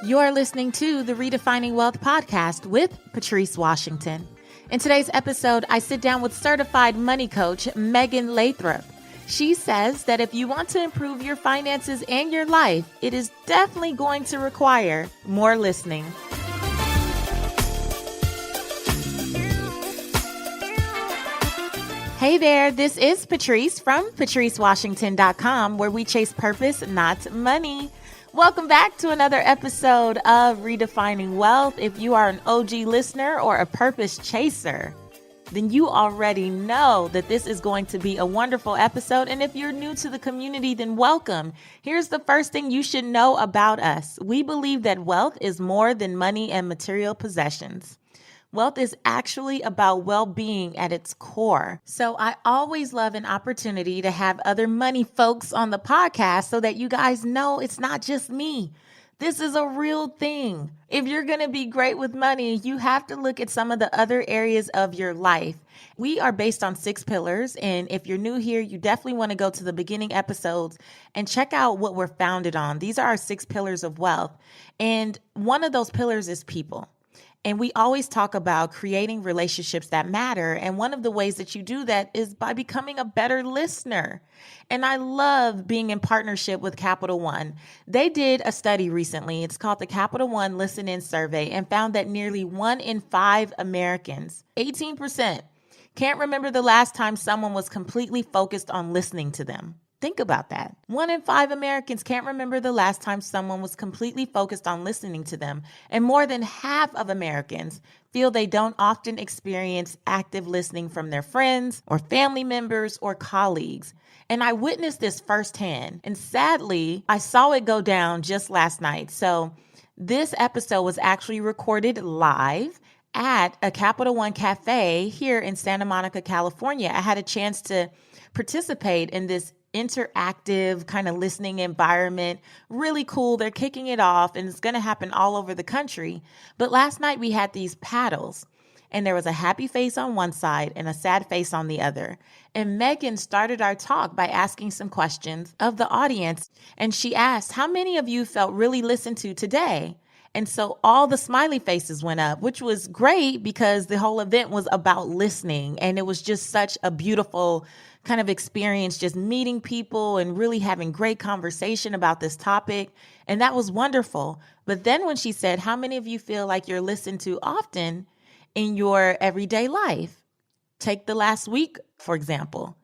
You're listening to the Redefining Wealth podcast with Patrice Washington. In today's episode, I sit down with certified money coach Megan Lathrop. She says that if you want to improve your finances and your life, it is definitely going to require more listening. Hey there, this is Patrice from patricewashington.com, where we chase purpose, not money. Welcome back to another episode of Redefining Wealth. If you are an OG listener or a purpose chaser, then you already know that this is going to be a wonderful episode. And if you're new to the community, then welcome. Here's the first thing you should know about us. We believe that wealth is more than money and material possessions. Wealth is actually about well-being at its core. So I always love an opportunity to have other money folks on the podcast so that you guys know it's not just me. This is a real thing. If you're going to be great with money, you have to look at some of the other areas of your life. We are based on 6 pillars. And if you're new here, you definitely want to go to the beginning episodes and check out what we're founded on. These are our 6 pillars of wealth. And one of those pillars is people. And we always talk about creating relationships that matter. And one of the ways that you do that is by becoming a better listener. And I love being in partnership with Capital One. They did a study recently. It's called the Capital One Listen In Survey, and found that nearly 1 in 5 Americans, 18%, can't remember the last time someone was completely focused on listening to them. Think about that. 1 in 5 Americans can't remember the last time someone was completely focused on listening to them. And more than half of Americans feel they don't often experience active listening from their friends or family members or colleagues. And I witnessed this firsthand. And sadly, I saw it go down just last night. So this episode was actually recorded live at a Capital One cafe here in Santa Monica, California. I had a chance to participate in this interactive kind of listening environment. Really cool. They're kicking it off and it's going to happen all over the country. But last night we had these paddles and there was a happy face on one side and a sad face on the other. And Megan started our talk by asking some questions of the audience. And she asked, how many of you felt really listened to today? And so all the smiley faces went up, which was great because the whole event was about listening. And it was just such a beautiful kind of experience, just meeting people and really having great conversation about this topic. And that was wonderful. But then when she said, how many of you feel like you're listened to often in your everyday life? Take the last week, for example.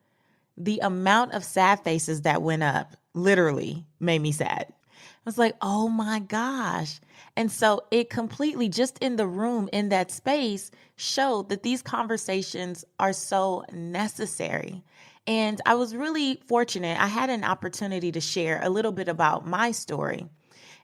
The amount of sad faces that went up literally made me sad. I was like, oh my gosh. And so it completely, just in the room, in that space, showed that these conversations are so necessary. And I was really fortunate. I had an opportunity to share a little bit about my story.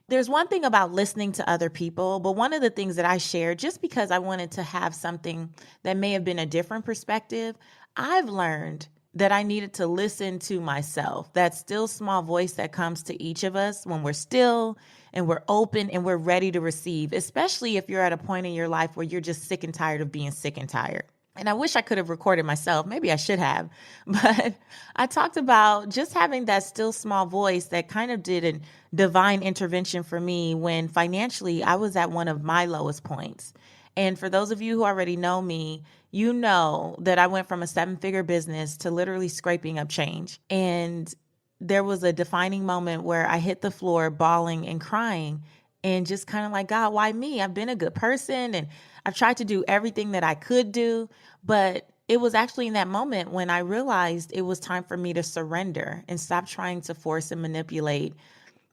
There's one thing about listening to other people, but one of the things that I shared, just because I wanted to have something that may have been a different perspective, I've learned that I needed to listen to myself, that still small voice that comes to each of us when we're still and we're open and we're ready to receive, especially if you're at a point in your life where you're just sick and tired of being sick and tired. And I wish I could have recorded myself. Maybe I should have. But I talked about just having that still small voice that kind of did a divine intervention for me when financially I was at one of my lowest points. And for those of you who already know me, you know that I went from a 7-figure business to literally scraping up change. And there was a defining moment where I hit the floor bawling and crying and just kind of like, God, why me? I've been a good person and I've tried to do everything that I could do. But it was actually in that moment when I realized it was time for me to surrender and stop trying to force and manipulate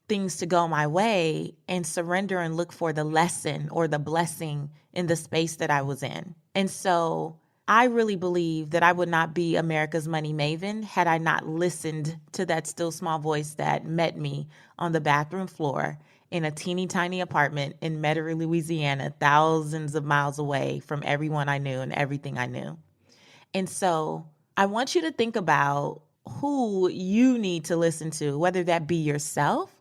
things to go my way and surrender and look for the lesson or the blessing in the space that I was in. And so I really believe that I would not be America's money maven had I not listened to that still small voice that met me on the bathroom floor in a teeny tiny apartment in Metairie, Louisiana, thousands of miles away from everyone I knew and everything I knew. And so I want you to think about who you need to listen to, whether that be yourself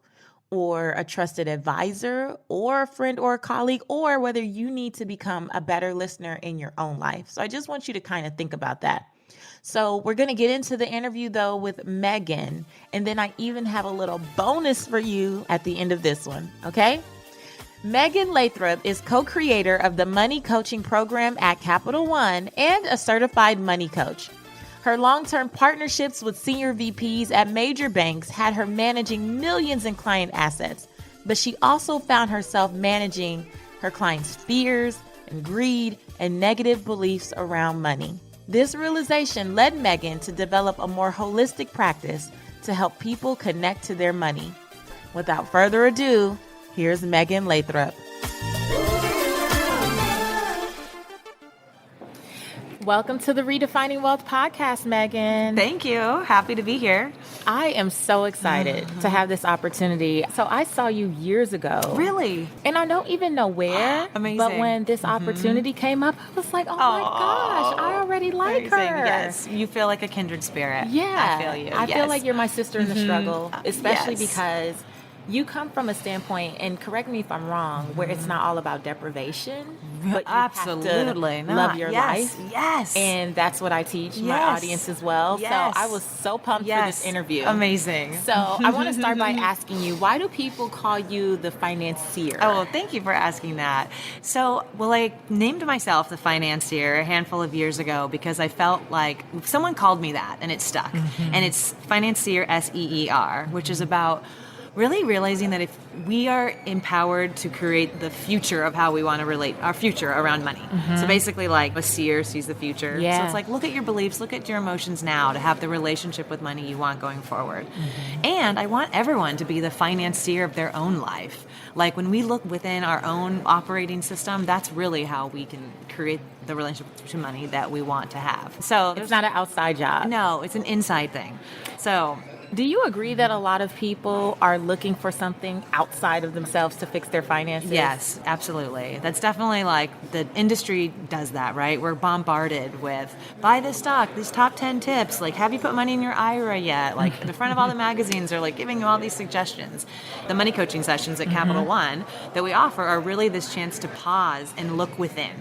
or a trusted advisor or a friend or a colleague, or whether you need to become a better listener in your own life. So I just want you to kind of think about that. So we're going to get into the interview, though, with Megan. And then I even have a little bonus for you at the end of this one, okay? Megan Lathrop is co-creator of the Money Coaching Program at Capital One and a certified money coach. Her long-term partnerships with senior VPs at major banks had her managing millions in client assets, but she also found herself managing her clients' fears and greed and negative beliefs around money. This realization led Megan to develop a more holistic practice to help people connect to their money. Without further ado, here's Megan Lathrop. Welcome to the Redefining Wealth podcast, Megan. Thank you. Happy to be here. I am so excited to have this opportunity. So I saw you years ago. Really? And I don't even know where. Amazing. But when this opportunity came up, I was like, oh my gosh, I already like her. Yes. You feel like a kindred spirit. Yeah. I feel you. I feel like you're my sister in the struggle, especially Yes. because you come from a standpoint, and correct me if I'm wrong, where it's not all about deprivation, but you Absolutely have to not. love your life. Yes. And that's what I teach my Yes. audience as well. Yes. So I was so pumped for this interview. Amazing. So I want to start by asking you, why do people call you the financier? Oh, well, thank you for asking that. So, I named myself the financier a handful of years ago because I felt like someone called me that and it stuck. And it's financier, SEER, which is about really realizing that if we are empowered to create the future of how we want to relate, our future around money. So basically like a seer sees the future. Yeah. So it's like, look at your beliefs, look at your emotions now to have the relationship with money you want going forward. And I want everyone to be the financier of their own life. Like when we look within our own operating system, that's really how we can create the relationship to money that we want to have. So It's not an outside job. no, it's an inside thing. So Do you agree that a lot of people are looking for something outside of themselves to fix their finances? yes, absolutely. That's definitely like the industry does that, right? We're bombarded with buy this stock, these top 10 tips. Like, have you put money in your IRA yet? Like, the front of all the magazines are like giving you all these suggestions. The money coaching sessions at Capital One that we offer are really this chance to pause and look within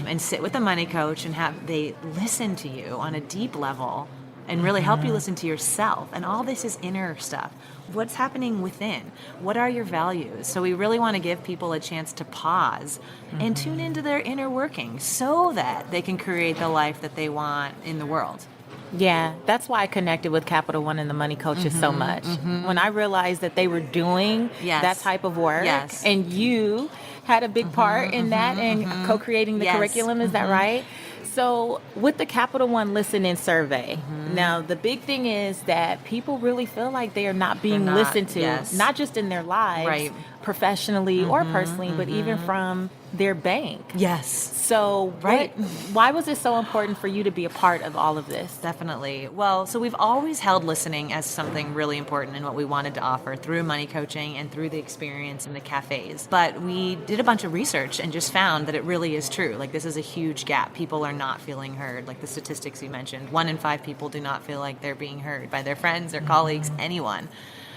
and sit with a money coach and have they listen to you on a deep level and really help you listen to yourself. And all this is inner stuff. What's happening within? What are your values? So we really want to give people a chance to pause and tune into their inner workings so that they can create the life that they want in the world. Yeah, that's why I connected with Capital One and the money coaches so much. When I realized that they were doing Yes. that type of work, Yes. and you had a big part in that and co-creating the Yes. curriculum, is that right? So with the Capital One Listen-In survey, now the big thing is that people really feel like they are not being They're not, listened to, yes. not just in their lives, Right. professionally or personally, but even from their bank. Yes. So Right. why was it so important for you to be a part of all of this? Definitely. Well, so we've always held listening as something really important in what we wanted to offer through money coaching and through the experience in the cafes. But we did a bunch of research and just found that it really is true. Like, this is a huge gap. People are not feeling heard. Like the statistics you mentioned, 1 in 5 people do not feel like they're being heard by their friends, their colleagues, anyone.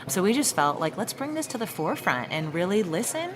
So we just felt like, let's bring this to the forefront and really listen.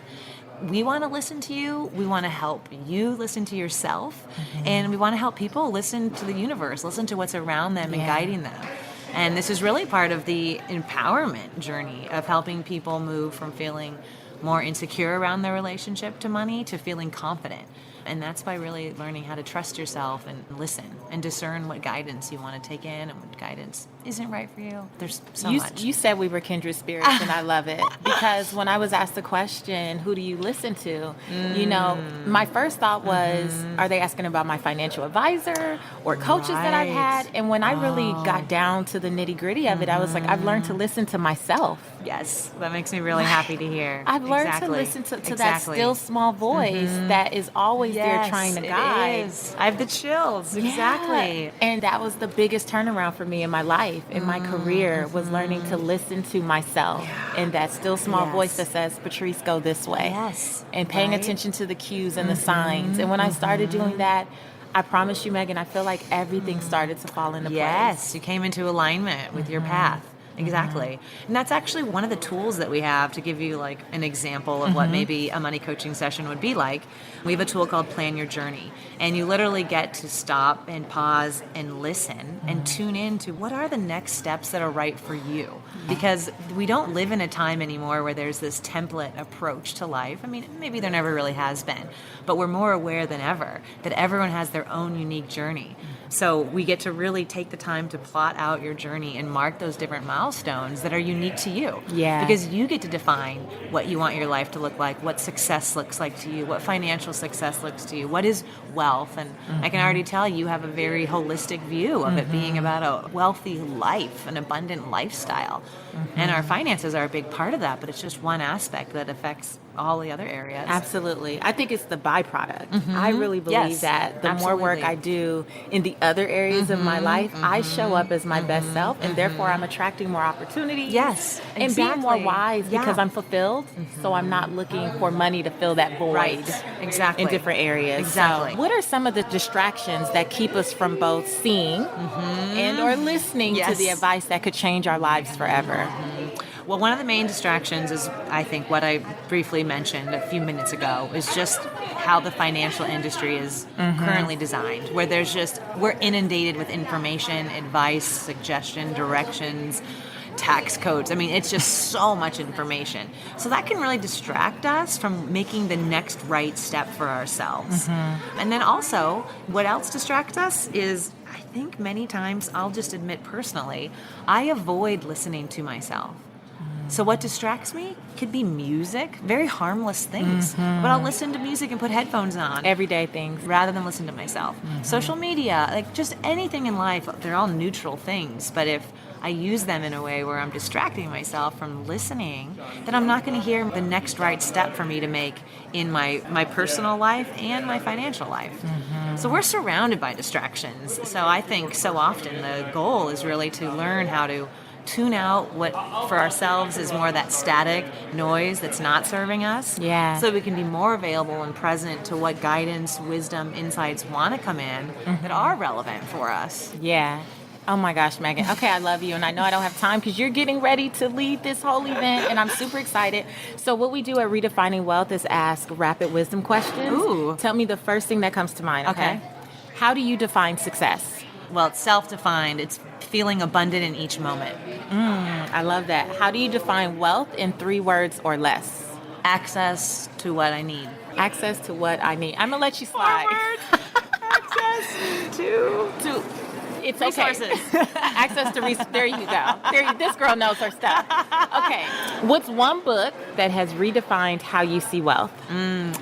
We want to listen to you. We want to help you listen to yourself. And we want to help people listen to the universe, listen to what's around them and guiding them. And this is really part of the empowerment journey of helping people move from feeling more insecure around their relationship to money to feeling confident. And that's by really learning how to trust yourself and listen and discern what guidance you want to take in and what guidance isn't right for you. There's so much. You said we were kindred spirits, and I love it. Because when I was asked the question, who do you listen to? You know, my first thought was, are they asking about my financial advisor or coaches that I've had? And when I really got down to the nitty gritty of it, I was like, I've learned to listen to myself. Yes, that makes me really happy to hear. I've learned to listen to that still small voice that is always there trying to guide. It is. I have the chills. Yeah. Exactly. And that was the biggest turnaround for me in my life, in my career, was learning to listen to myself and that still small voice that says, Patrice, go this way. Yes. And paying Right. attention to the cues and the signs. And when I started doing that, I promise you, Megan, I feel like everything started to fall into place. Yes, you came into alignment with your path. Exactly. And that's actually one of the tools that we have to give you like an example of what maybe a money coaching session would be like. We have a tool called Plan Your Journey. And you literally get to stop and pause and listen and tune in to what are the next steps that are right for you. Because we don't live in a time anymore where there's this template approach to life. I mean, maybe there never really has been, but we're more aware than ever that everyone has their own unique journey. So we get to really take the time to plot out your journey and mark those different milestones that are unique to you. Yeah. Because you get to define what you want your life to look like, what success looks like to you, what financial success looks to you, what is wealth. And I can already tell you have a very holistic view of it being about a wealthy life, an abundant lifestyle. And our finances are a big part of that, but it's just one aspect that affects all the other areas. Absolutely. I think it's the byproduct. I really believe that the more work I do in the other areas of my life, I show up as my best self, and therefore I'm attracting more opportunities. Yes, And being more wise because I'm fulfilled, so I'm not looking for money to fill that void. Right. Exactly. In different areas. Exactly. So what are some of the distractions that keep us from both seeing and or listening to the advice that could change our lives forever? Well, one of the main distractions is, I think, what I briefly mentioned a few minutes ago, is just how the financial industry is currently designed, where we're inundated with information, advice, suggestion, directions, tax codes. I mean, it's just so much information. So that can really distract us from making the next right step for ourselves. And then also, what else distracts us is, I think many times, I'll just admit personally, I avoid listening to myself. So what distracts me could be music, very harmless things. But I'll listen to music and put headphones on. Everyday things. Rather than listen to myself. Social media, like just anything in life, they're all neutral things. But if I use them in a way where I'm distracting myself from listening, then I'm not going to hear the next right step for me to make in my personal life and my financial life. So we're surrounded by distractions. So I think so often the goal is really to learn how to tune out what for ourselves is more that static noise that's not serving us. Yeah. So we can be more available and present to what guidance, wisdom, insights want to come in that are relevant for us. Yeah. Oh my gosh, Megan. Okay, I love you. And I know I don't have time because you're getting ready to lead this whole event and I'm super excited. So what we do at Redefining Wealth is ask rapid wisdom questions. Ooh. Tell me the first thing that comes to mind, okay? How do you define success? Well, it's self-defined. It's feeling abundant in each moment. I love that. How do you define wealth in 3 words or less? Access to what I need. Access to what I need. I'm going to let you slide. Access to It's resources. Okay. Access to there you go. This girl knows her stuff. Okay. What's one book that has redefined how you see wealth?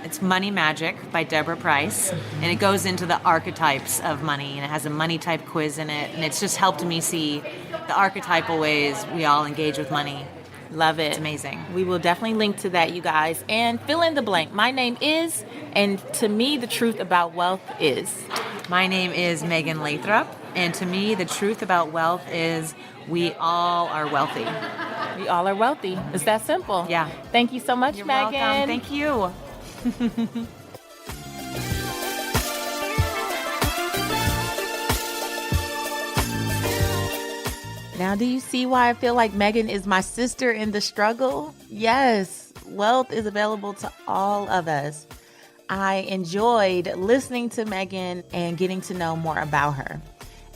It's Money Magic by Deborah Price, and it goes into the archetypes of money, and it has a money type quiz in it, and it's just helped me see the archetypal ways we all engage with money. Love it. It's amazing. We will definitely link to that, you guys. And fill in the blank. My name is, and to me, the truth about wealth is. My name is Megan Lathrop, and to me, the truth about wealth is we all are wealthy. We all are wealthy. It's that simple. Yeah. Thank you so much, You're Megan. welcome. Thank you. Now, do you see why I feel like Megan is my sister in the struggle? Yes, wealth is available to all of us. I enjoyed listening to Megan and getting to know more about her.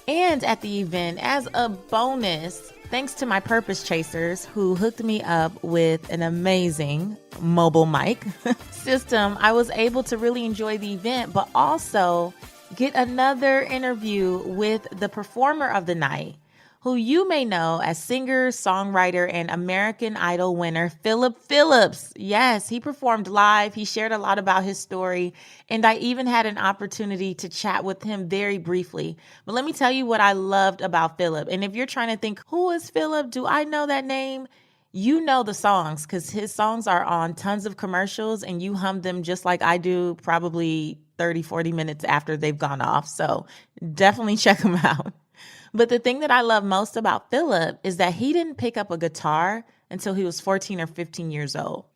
And at the event, as a bonus, thanks to my purpose chasers who hooked me up with an amazing mobile mic system, I was able to really enjoy the event, but also get another interview with the performer of the night, who you may know as singer, songwriter, and American Idol winner, Phillip Phillips. Yes, he performed live. He shared a lot about his story, and I even had an opportunity to chat with him very briefly. But let me tell you what I loved about Phillip. And if you're trying to think, who is Phillip? Do I know that name? You know the songs, because his songs are on tons of commercials, and you hum them just like I do, probably 30, 40 minutes after they've gone off. So definitely check him out. But the thing that I love most about Phillip is that he didn't pick up a guitar until he was 14 or 15 years old.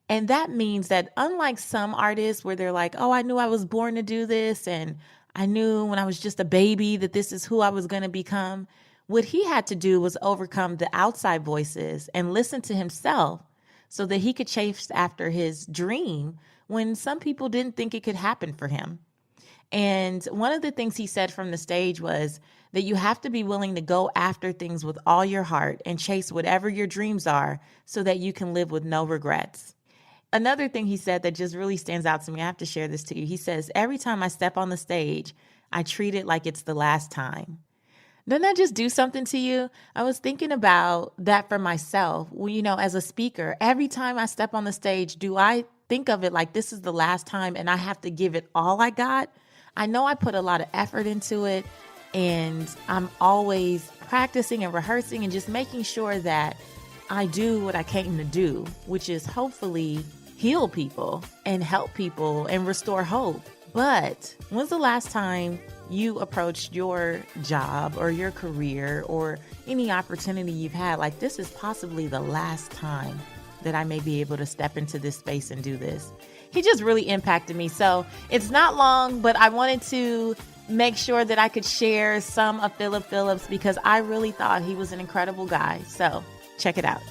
And that means that unlike some artists where they're like, oh, I knew I was born to do this, and I knew when I was just a baby that this is who I was going to become. What he had to do was overcome the outside voices and listen to himself so that he could chase after his dream when some people didn't think it could happen for him. And one of the things he said from the stage was that you have to be willing to go after things with all your heart and chase whatever your dreams are so that you can live with no regrets. Another thing he said that just really stands out to me, I have to share this to you. He says, every time I step on the stage, I treat it like it's the last time. Doesn't that just do something to you? I was thinking about that for myself. Well, as a speaker, every time I step on the stage, do I think of it like this is the last time and I have to give it all I got? I know I put a lot of effort into it, and I'm always practicing and rehearsing and just making sure that I do what I came to do, which is hopefully heal people and help people and restore hope. But when's the last time you approached your job or your career or any opportunity you've had like this is possibly the last time that I may be able to step into this space and do this? He just really impacted me. So it's not long, but I wanted to make sure that I could share some of Phillip Phillips because I really thought he was an incredible guy. So check it out.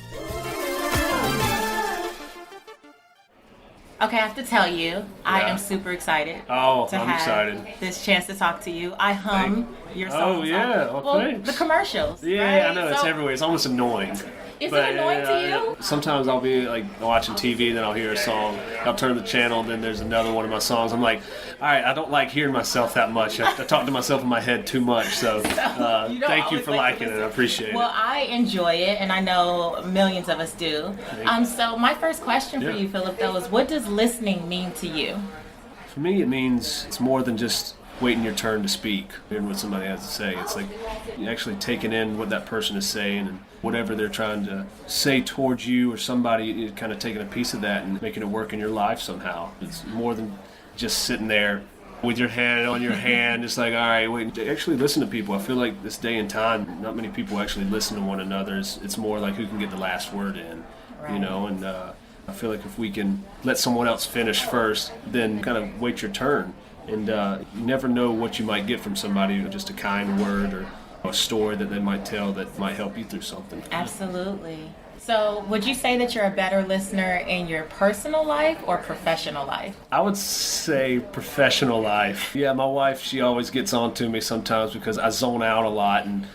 Okay, I have to tell you, I am super excited I'm have excited. this chance to talk to you. I hum your songs. Oh, yeah. Okay. Well, the commercials. Yeah, right? I know. It's everywhere. It's almost annoying. Is it annoying to you? Sometimes I'll be like watching TV, then I'll hear a song. I'll turn the channel, then there's another one of my songs. I'm like, all right, I don't like hearing myself that much. I talk to myself in my head too much. So thank you for liking it. I appreciate it. Well, I enjoy it, and I know millions of us do. So my first question for you, Phillip, though, is what does listening mean to you? For me, it means it's more than just waiting your turn to speak, hearing what somebody has to say. It's like you're actually taking in what that person is saying and whatever they're trying to say towards you or somebody, you're kind of taking a piece of that and making it work in your life somehow. It's more than just sitting there with your hand on your hand. It's like, all right, wait, actually listen to people. I feel like this day and time, not many people actually listen to one another. It's more like who can get the last word in, and I feel like if we can let someone else finish first, then kind of wait your turn. And you never know what you might get from somebody, just a kind word or a story that they might tell that might help you through something. Absolutely. So would you say that you're a better listener in your personal life or professional life? I would say professional life. Yeah, my wife, she always gets on to me sometimes because I zone out a lot, and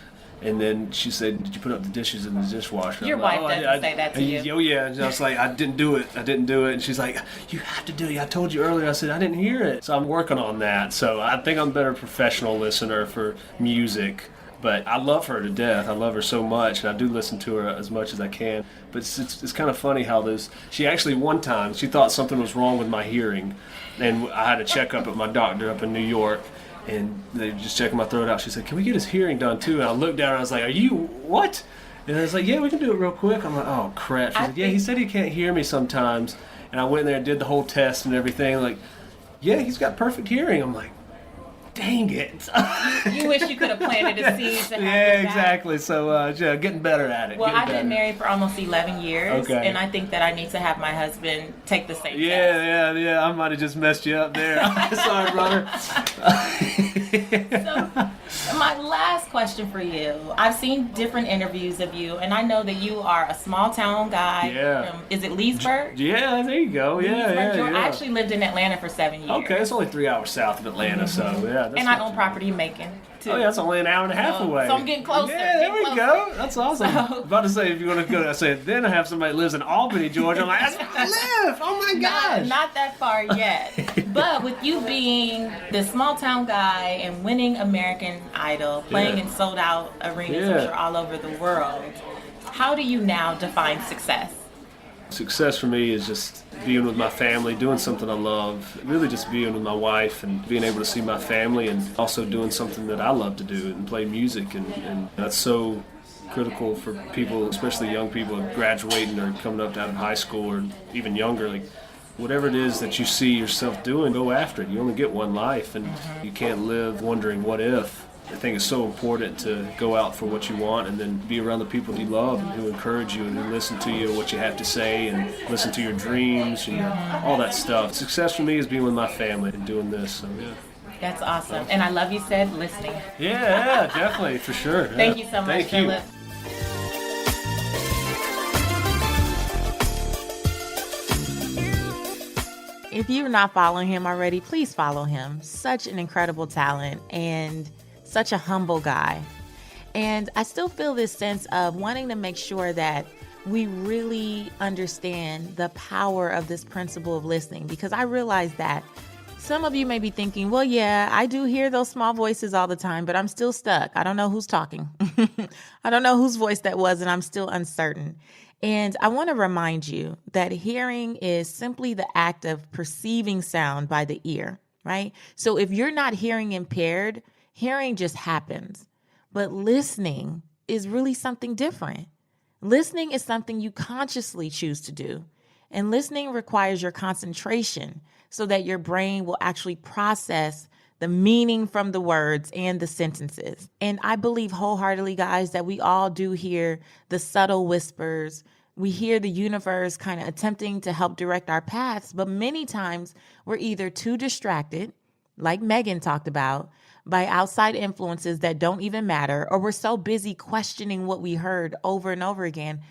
then she said, did you put up the dishes in the dishwasher? Your wife doesn't say that to you. Oh, yeah. And I was like, I didn't do it. And she's like, you have to do it. I told you earlier. I said, I didn't hear it. So I'm working on that. So I think I'm a better professional listener for music. But I love her to death. I love her so much, and I do listen to her as much as I can. But it's kind of funny how she actually one time, she thought something was wrong with my hearing. And I had a checkup at my doctor up in New York. And they were just checking my throat out. She said, can we get his hearing done too? And I looked down and I was like, are you, what? And I was like, yeah, we can do it real quick. I'm like, oh, crap. She said, yeah, he said he can't hear me sometimes. And I went in there and did the whole test and everything. Like, yeah, he's got perfect hearing. I'm like, dang it. You wish you could have planted a seed to have Yeah, exactly. So, getting better at it. Well, I've been married for almost 11 years, okay. And I think that I need to have my husband take the same test. Yeah. I might have just messed you up there. Sorry, brother. So, my last question for you. I've seen different interviews of you, and I know that you are a small town guy. Yeah. From, is it Leesburg? Yeah, there you go. Yeah. I actually lived in Atlanta for 7 years. Okay, it's only 3 hours south of Atlanta, so yeah. And I own property in Macon, too. Oh, yeah, that's only an hour and a half away. So I'm getting closer. Yeah, there we go. That's awesome. I was about to say, if you're going to go, I said, then I have somebody that lives in Albany, Georgia. I'm like, that's where I live. Oh, my gosh. Not that far yet. But with you being this small town guy and winning American Idol, playing in sold out arenas, I'm sure, all over the world, how do you now define success? Success for me is just being with my family, doing something I love, really just being with my wife and being able to see my family, and also doing something that I love to do and play music. And that's so critical for people, especially young people graduating or coming up out of high school or even younger. Like, whatever it is that you see yourself doing, go after it. You only get one life, and you can't live wondering what if. I think it's so important to go out for what you want and then be around the people you love and who encourage you and who listen to you, what you have to say, and listen to your dreams and all that stuff. Success for me is being with my family and doing this. So, yeah. That's awesome. And I love you said listening. Yeah, definitely, for sure. Yeah. Thank you so much, Thank you. Phillip. If you're not following him already, please follow him. Such an incredible talent and such a humble guy. And I still feel this sense of wanting to make sure that we really understand the power of this principle of listening, because I realize that some of you may be thinking, well, yeah, I do hear those small voices all the time, but I'm still stuck. I don't know who's talking. I don't know whose voice that was, and I'm still uncertain. And I want to remind you that hearing is simply the act of perceiving sound by the ear, right? So if you're not hearing impaired, hearing just happens. But listening is really something different. Listening is something you consciously choose to do. And listening requires your concentration so that your brain will actually process the meaning from the words and the sentences. And I believe wholeheartedly, guys, that we all do hear the subtle whispers. We hear the universe kind of attempting to help direct our paths, but many times we're either too distracted, like Megan talked about, by outside influences that don't even matter, or we're so busy questioning what we heard over and over again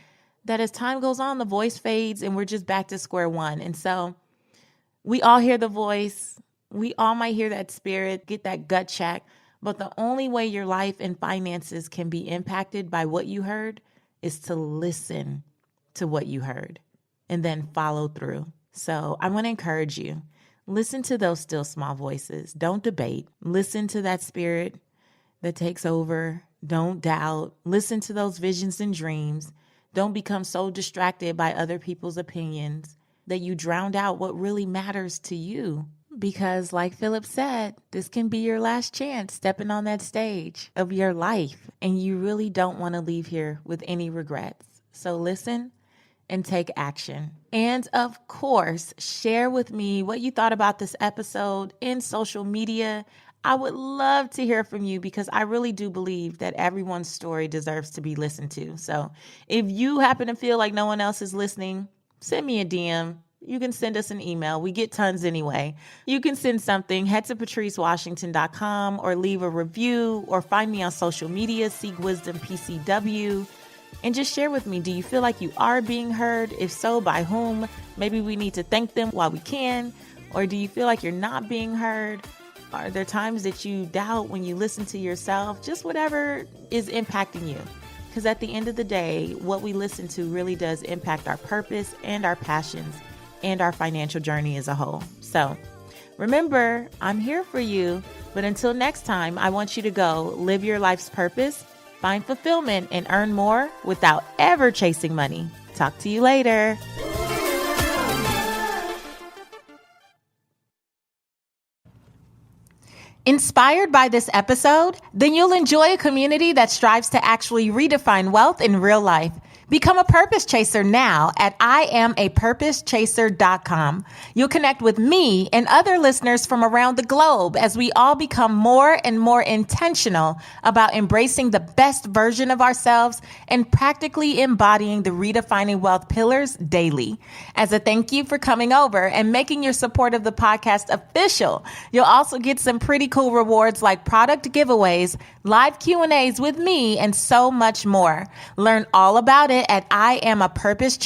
that as time goes on, the voice fades and we're just back to square one. And so we all hear the voice. We all might hear that spirit, get that gut check. But the only way your life and finances can be impacted by what you heard is to listen to what you heard and then follow through. So I want to encourage you. Listen to those still small voices. Don't debate. Listen to that spirit that takes over. Don't doubt. Listen to those visions and dreams. Don't become so distracted by other people's opinions that you drowned out what really matters to you. Because like Phillip said, this can be your last chance stepping on that stage of your life. And you really don't want to leave here with any regrets. So listen and take action. And of course, share with me what you thought about this episode in social media. I would love to hear from you because I really do believe that everyone's story deserves to be listened to. So if you happen to feel like no one else is listening, send me a DM. You can send us an email. We get tons anyway. You can send something. Head to patricewashington.com or leave a review or find me on social media, Seek Wisdom PCW. And just share with me, do you feel like you are being heard? If so, by whom? Maybe we need to thank them while we can. Or do you feel like you're not being heard? Are there times that you doubt when you listen to yourself? Just whatever is impacting you. Because at the end of the day, what we listen to really does impact our purpose and our passions and our financial journey as a whole. So remember, I'm here for you. But until next time, I want you to go live your life's purpose, find fulfillment, and earn more without ever chasing money. Talk to you later. Inspired by this episode? Then you'll enjoy a community that strives to actually redefine wealth in real life. Become a purpose chaser now at IamAPurposeChaser.com. You'll connect with me and other listeners from around the globe as we all become more and more intentional about embracing the best version of ourselves and practically embodying the redefining wealth pillars daily. As a thank you for coming over and making your support of the podcast official, you'll also get some pretty cool rewards like product giveaways, live Q&As with me, and so much more. Learn all about it at IamAPurposeChaser.com.